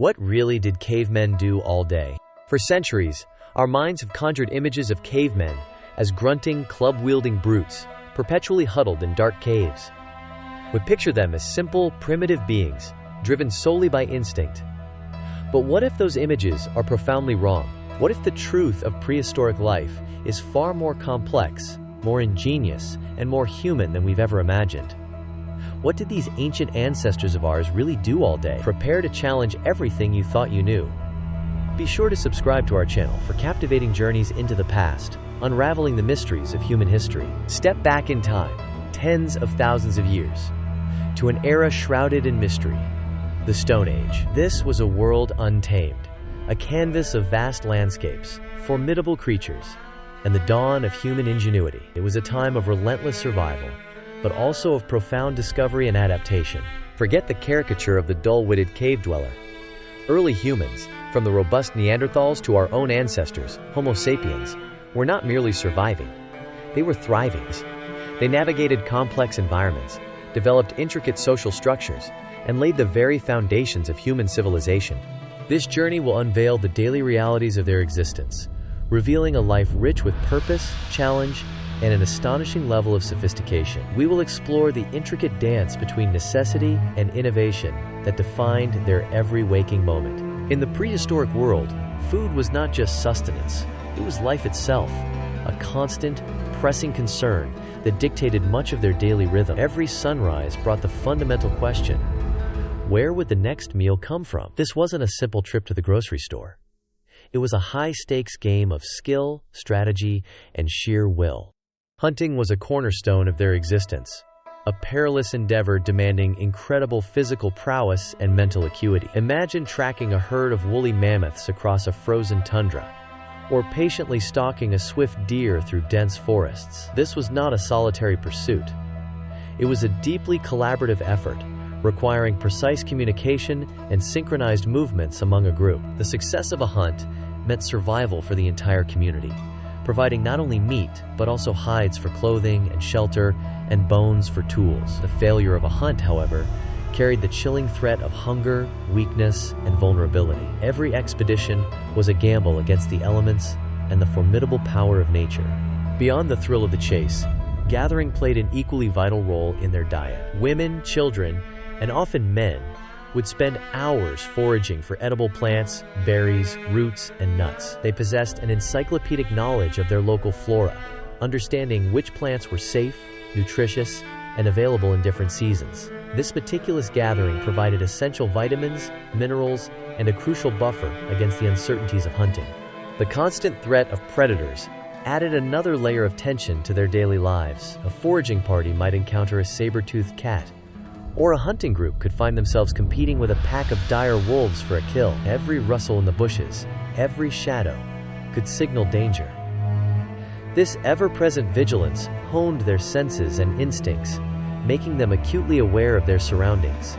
What really did cavemen do all day? For centuries, our minds have conjured images of cavemen as grunting, club-wielding brutes, perpetually huddled in dark caves. We picture them as simple, primitive beings, driven solely by instinct. But what if those images are profoundly wrong? What if the truth of prehistoric life is far more complex, more ingenious, and more human than we've ever imagined? What did these ancient ancestors of ours really do all day? Prepare to challenge everything you thought you knew. Be sure to subscribe to our channel for captivating journeys into the past, unraveling the mysteries of human history. Step back in time, tens of thousands of years, to an era shrouded in mystery, the Stone Age. This was a world untamed, a canvas of vast landscapes, formidable creatures, and the dawn of human ingenuity. It was a time of relentless survival, but also of profound discovery and adaptation. Forget the caricature of the dull-witted cave dweller. Early humans, from the robust Neanderthals to our own ancestors, Homo sapiens, were not merely surviving, they were thriving. They navigated complex environments, developed intricate social structures, and laid the very foundations of human civilization. This journey will unveil the daily realities of their existence, revealing a life rich with purpose, challenge, and an astonishing level of sophistication. We will explore the intricate dance between necessity and innovation that defined their every waking moment. In the prehistoric world, food was not just sustenance, it was life itself, a constant, pressing concern that dictated much of their daily rhythm. Every sunrise brought the fundamental question: where would the next meal come from? This wasn't a simple trip to the grocery store. It was a high-stakes game of skill, strategy, and sheer will. Hunting was a cornerstone of their existence, a perilous endeavor demanding incredible physical prowess and mental acuity. Imagine tracking a herd of woolly mammoths across a frozen tundra, or patiently stalking a swift deer through dense forests. This was not a solitary pursuit. It was a deeply collaborative effort, requiring precise communication and synchronized movements among a group. The success of a hunt meant survival for the entire community, providing not only meat, but also hides for clothing and shelter, and bones for tools. The failure of a hunt, however, carried the chilling threat of hunger, weakness, and vulnerability. Every expedition was a gamble against the elements and the formidable power of nature. Beyond the thrill of the chase, gathering played an equally vital role in their diet. Women, children, and often men would spend hours foraging for edible plants, berries, roots, and nuts. They possessed an encyclopedic knowledge of their local flora, understanding which plants were safe, nutritious, and available in different seasons. This meticulous gathering provided essential vitamins, minerals, and a crucial buffer against the uncertainties of hunting. The constant threat of predators added another layer of tension to their daily lives. A foraging party might encounter a saber-toothed cat, or a hunting group could find themselves competing with a pack of dire wolves for a kill. Every rustle in the bushes, every shadow, could signal danger. This ever-present vigilance honed their senses and instincts, making them acutely aware of their surroundings.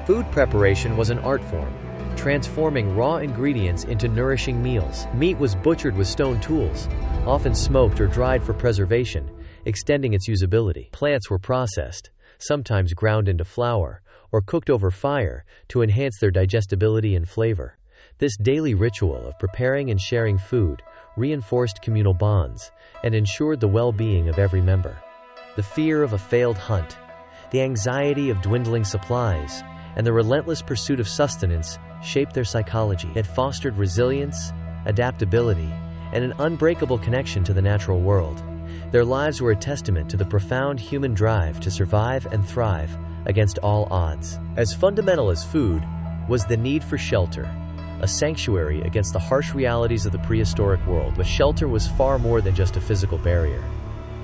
Food preparation was an art form, transforming raw ingredients into nourishing meals. Meat was butchered with stone tools, often smoked or dried for preservation, extending its usability. Plants were processed, sometimes ground into flour, or cooked over fire to enhance their digestibility and flavor. This daily ritual of preparing and sharing food reinforced communal bonds and ensured the well-being of every member. The fear of a failed hunt, the anxiety of dwindling supplies, and the relentless pursuit of sustenance shaped their psychology. It fostered resilience, adaptability, and an unbreakable connection to the natural world. Their lives were a testament to the profound human drive to survive and thrive against all odds. As fundamental as food was the need for shelter, a sanctuary against the harsh realities of the prehistoric world. But shelter was far more than just a physical barrier.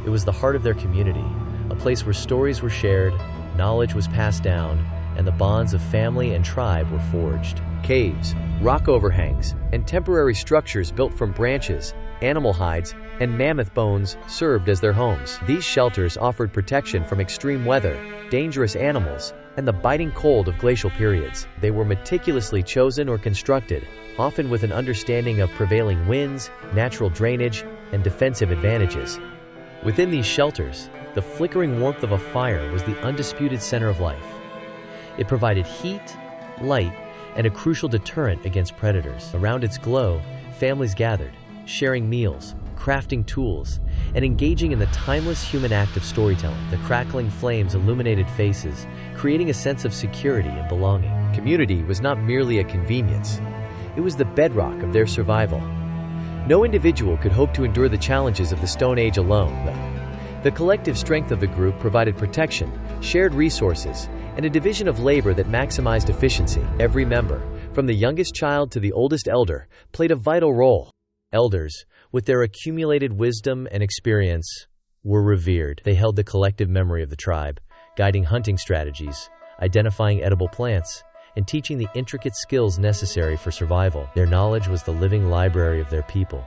It was the heart of their community, a place where stories were shared, knowledge was passed down, and the bonds of family and tribe were forged. Caves, rock overhangs, and temporary structures built from branches, animal hides, and mammoth bones served as their homes. These shelters offered protection from extreme weather, dangerous animals, and the biting cold of glacial periods. They were meticulously chosen or constructed, often with an understanding of prevailing winds, natural drainage, and defensive advantages. Within these shelters, the flickering warmth of a fire was the undisputed center of life. It provided heat, light, and a crucial deterrent against predators. Around its glow, families gathered, sharing meals, crafting tools, and engaging in the timeless human act of storytelling. The crackling flames illuminated faces, creating a sense of security and belonging. Community was not merely a convenience. It was the bedrock of their survival. No individual could hope to endure the challenges of the Stone Age alone, though. The collective strength of the group provided protection, shared resources, and a division of labor that maximized efficiency. Every member, from the youngest child to the oldest elder, played a vital role. Elders, with their accumulated wisdom and experience, were revered. They held the collective memory of the tribe, guiding hunting strategies, identifying edible plants, and teaching the intricate skills necessary for survival. Their knowledge was the living library of their people,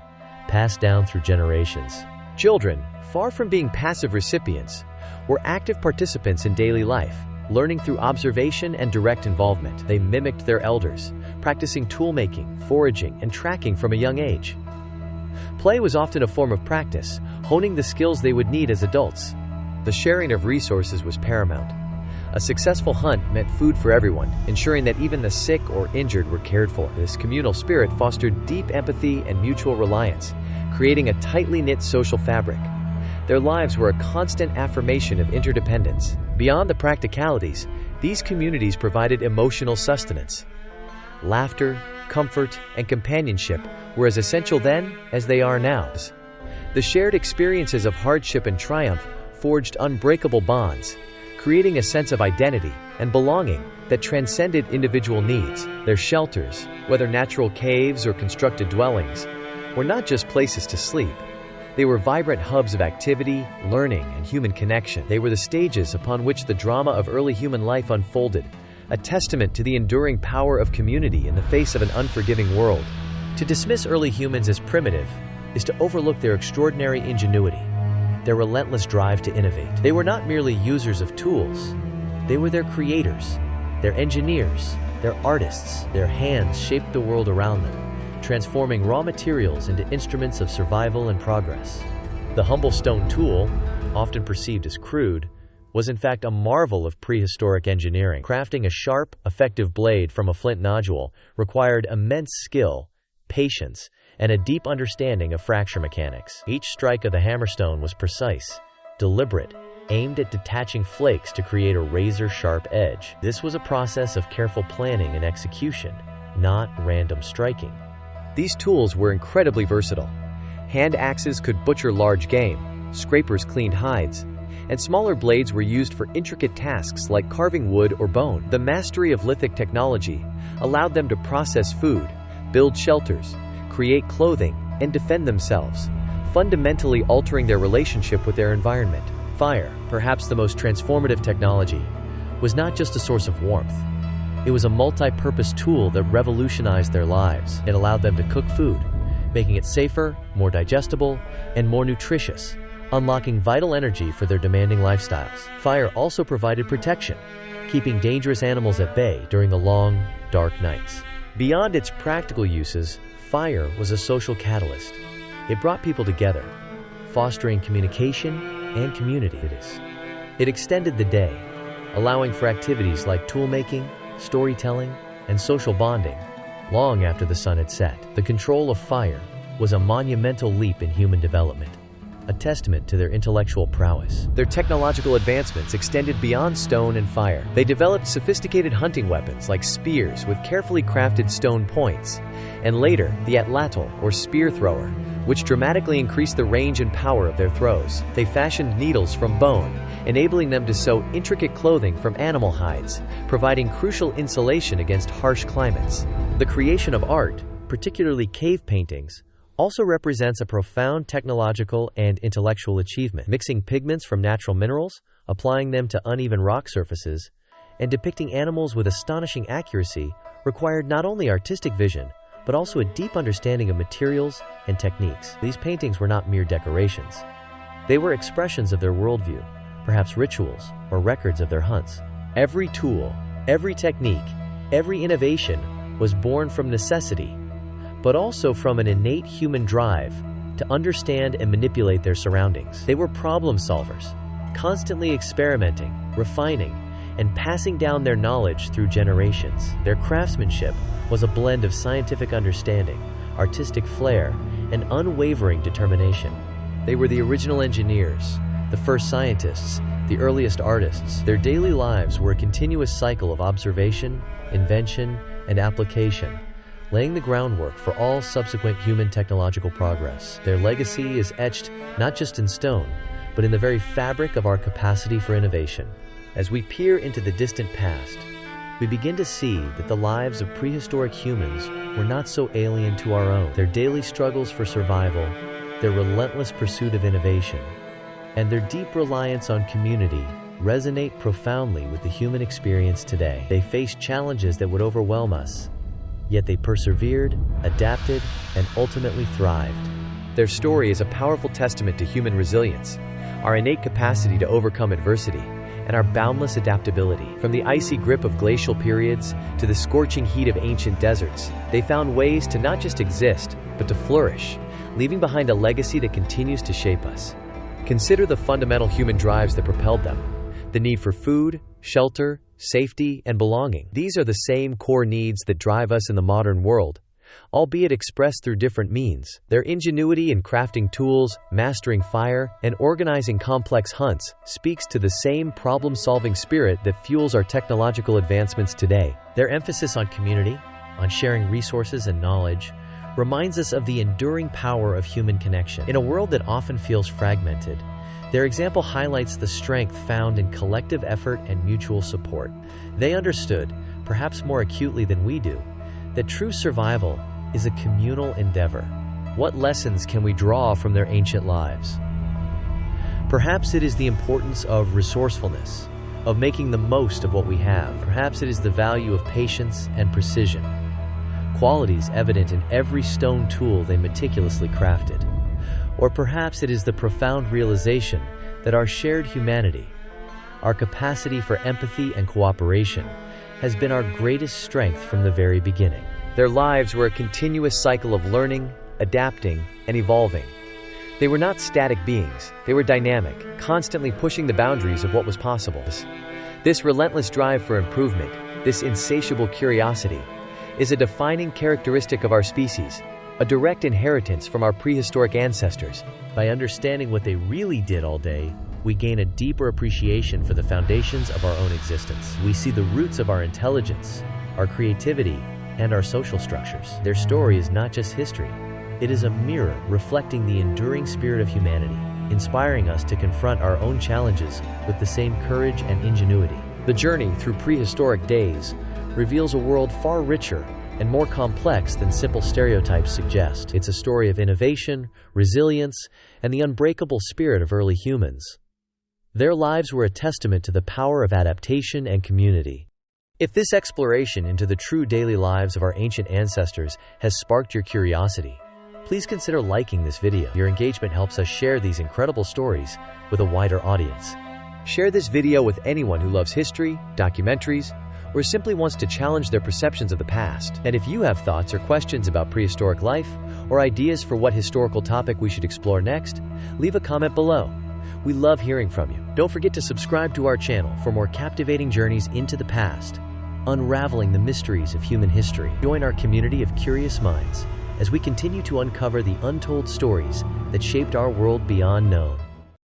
passed down through generations. Children, far from being passive recipients, were active participants in daily life, learning through observation and direct involvement. They mimicked their elders, practicing toolmaking, foraging, and tracking from a young age. Play was often a form of practice, honing the skills they would need as adults. The sharing of resources was paramount. A successful hunt meant food for everyone, ensuring that even the sick or injured were cared for. This communal spirit fostered deep empathy and mutual reliance, creating a tightly knit social fabric. Their lives were a constant affirmation of interdependence. Beyond the practicalities, these communities provided emotional sustenance. Laughter, comfort, and companionship were as essential then as they are now. The shared experiences of hardship and triumph forged unbreakable bonds, creating a sense of identity and belonging that transcended individual needs. Their shelters, whether natural caves or constructed dwellings, were not just places to sleep. They were vibrant hubs of activity, learning, and human connection. They were the stages upon which the drama of early human life unfolded, a testament to the enduring power of community in the face of an unforgiving world. To dismiss early humans as primitive is to overlook their extraordinary ingenuity, their relentless drive to innovate. They were not merely users of tools. They were their creators, their engineers, their artists. Their hands shaped the world around them, transforming raw materials into instruments of survival and progress. The humble stone tool, often perceived as crude, was in fact a marvel of prehistoric engineering. Crafting a sharp, effective blade from a flint nodule required immense skill, patience, and a deep understanding of fracture mechanics. Each strike of the hammerstone was precise, deliberate, aimed at detaching flakes to create a razor-sharp edge. This was a process of careful planning and execution, not random striking. These tools were incredibly versatile. Hand axes could butcher large game, scrapers cleaned hides, and smaller blades were used for intricate tasks like carving wood or bone. The mastery of lithic technology allowed them to process food, build shelters, create clothing, and defend themselves, fundamentally altering their relationship with their environment. Fire, perhaps the most transformative technology, was not just a source of warmth. It was a multi-purpose tool that revolutionized their lives. It allowed them to cook food, making it safer, more digestible, and more nutritious, unlocking vital energy for their demanding lifestyles. Fire also provided protection, keeping dangerous animals at bay during the long, dark nights. Beyond its practical uses, fire was a social catalyst. It brought people together, fostering communication and community. It extended the day, allowing for activities like toolmaking, storytelling, and social bonding, long after the sun had set. The control of fire was a monumental leap in human development, a testament to their intellectual prowess. Their technological advancements extended beyond stone and fire. They developed sophisticated hunting weapons like spears with carefully crafted stone points, and later, the atlatl, or spear thrower, which dramatically increased the range and power of their throws. They fashioned needles from bone, enabling them to sew intricate clothing from animal hides, providing crucial insulation against harsh climates. The creation of art, particularly cave paintings, also represents a profound technological and intellectual achievement. Mixing pigments from natural minerals, applying them to uneven rock surfaces, and depicting animals with astonishing accuracy required not only artistic vision, but also a deep understanding of materials and techniques. These paintings were not mere decorations. They were expressions of their worldview, perhaps rituals or records of their hunts. Every tool, every technique, every innovation was born from necessity, but also from an innate human drive to understand and manipulate their surroundings. They were problem solvers, constantly experimenting, refining, and passing down their knowledge through generations. Their craftsmanship was a blend of scientific understanding, artistic flair, and unwavering determination. They were the original engineers, the first scientists, the earliest artists. Their daily lives were a continuous cycle of observation, invention, and application, laying the groundwork for all subsequent human technological progress. Their legacy is etched not just in stone, but in the very fabric of our capacity for innovation. As we peer into the distant past, we begin to see that the lives of prehistoric humans were not so alien to our own. Their daily struggles for survival, their relentless pursuit of innovation, and their deep reliance on community resonate profoundly with the human experience today. They faced challenges that would overwhelm us, yet they persevered, adapted, and ultimately thrived. Their story is a powerful testament to human resilience, our innate capacity to overcome adversity, and our boundless adaptability. From the icy grip of glacial periods to the scorching heat of ancient deserts, they found ways to not just exist, but to flourish, leaving behind a legacy that continues to shape us. Consider the fundamental human drives that propelled them: the need for food, shelter, safety, and belonging. These are the same core needs that drive us in the modern world, albeit expressed through different means. Their ingenuity in crafting tools, mastering fire, and organizing complex hunts speaks to the same problem-solving spirit that fuels our technological advancements today. Their emphasis on community, on sharing resources and knowledge, reminds us of the enduring power of human connection. In a world that often feels fragmented, their example highlights the strength found in collective effort and mutual support. They understood, perhaps more acutely than we do, that true survival is a communal endeavor. What lessons can we draw from their ancient lives? Perhaps it is the importance of resourcefulness, of making the most of what we have. Perhaps it is the value of patience and precision, qualities evident in every stone tool they meticulously crafted. Or perhaps it is the profound realization that our shared humanity, our capacity for empathy and cooperation, has been our greatest strength from the very beginning. Their lives were a continuous cycle of learning, adapting, and evolving. They were not static beings, they were dynamic, constantly pushing the boundaries of what was possible. This relentless drive for improvement, this insatiable curiosity, is a defining characteristic of our species, a direct inheritance from our prehistoric ancestors. By understanding what they really did all day, we gain a deeper appreciation for the foundations of our own existence. We see the roots of our intelligence, our creativity, and our social structures. Their story is not just history. It is a mirror reflecting the enduring spirit of humanity, inspiring us to confront our own challenges with the same courage and ingenuity. The journey through prehistoric days reveals a world far richer and more complex than simple stereotypes suggest. It's a story of innovation, resilience, and the unbreakable spirit of early humans. Their lives were a testament to the power of adaptation and community. If this exploration into the true daily lives of our ancient ancestors has sparked your curiosity, please consider liking this video. Your engagement helps us share these incredible stories with a wider audience. Share this video with anyone who loves history, documentaries, or simply wants to challenge their perceptions of the past. And if you have thoughts or questions about prehistoric life, or ideas for what historical topic we should explore next, leave a comment below. We love hearing from you. Don't forget to subscribe to our channel for more captivating journeys into the past, unraveling the mysteries of human history. Join our community of curious minds as we continue to uncover the untold stories that shaped our world beyond known.